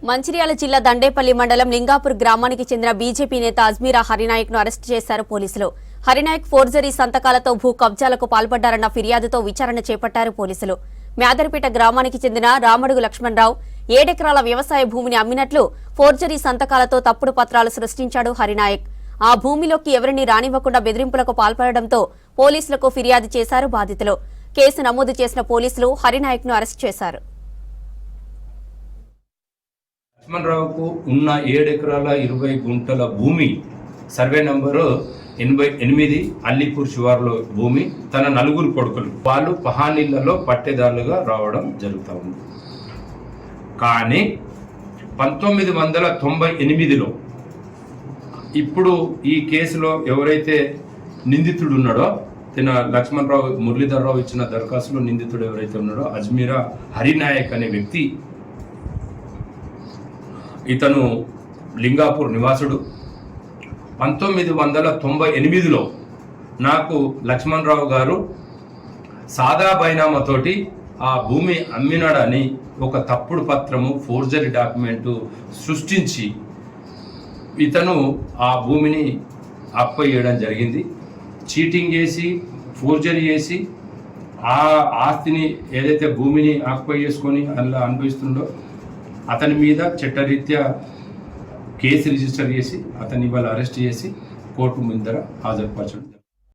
మంచిర్యాల జిల్లా దండేపల్లి మండలం లింగాపూర్ గ్రామానికి చెందిన బీజేపీ నేత అజ్మీరా హరినాయక్ ను అరెస్టు చేశారు పోలీసులు. హరినాయక్ ఫోర్జరీ సంతకాలతో భూ కబ్జాలకు పాల్పడ్డారన్న ఫిర్యాదుతో విచారణ చేపట్టారు పోలీసులు. మేదరపేట గ్రామానికి చెందిన రామడుగు లక్ష్మణరావు 7 ఎకరాల వ్యవసాయ భూమిని అమ్మినట్లు ఫోర్జరీ సంతకాలతో తప్పుడు పత్రాలు సృష్టించాడు హరినాయక్. ఆ భూమిలోకి ఎవరిని రానివ్వకుండా బెదిరింపులకు పాల్పడడంతో పోలీసులకు ఫిర్యాదు చేశారు బాధితులు. కేసు నమోదు చేసిన పోలీసులు హరినాయక్ ను అరెస్టు చేశారు. లక్ష్మణరావుకు ఉన్న 7 ఎకరాల 20 గుంటల భూమి సర్వే నంబరు 88 అల్లీపూర్ శివార్లో భూమి తన 4 కొడుకులు వాళ్ళు పహానీళ్లలో పట్టేదారులుగా రావడం జరుగుతూ ఉంది. కానీ 1998లో ఇప్పుడు ఈ కేసులో ఎవరైతే నిందితుడు ఉన్నాడో తిన లక్ష్మణరావు మురళీధర్రావు ఇచ్చిన దరఖాస్తులో నిందితుడు ఎవరైతే ఉన్నాడో అజ్మీరా హరినాయక్ అనే వ్యక్తి, ఇతను లింగాపూర్ నివాసుడు. 1998లో నాకు లక్ష్మణరావు గారు సాదా బైనామాతోటి ఆ భూమి అమ్మినాడని ఒక తప్పుడు పత్రము ఫోర్జరీ డాక్యుమెంటు సృష్టించి ఇతను ఆ భూమిని అప్పయ్యడం జరిగింది. చీటింగ్ చేసి ఫోర్జరీ చేసి ఆ ఆస్తిని ఏదైతే భూమిని ఆక్యుపై చేసుకొని అలా అనుభవిస్తుండో అతని మీద చట్టరీత్యా కేసు రిజిస్టర్ చేసి అతన్ని ఇవాళ అరెస్ట్ చేసి కోర్టు ముందర హాజరుపరచడం.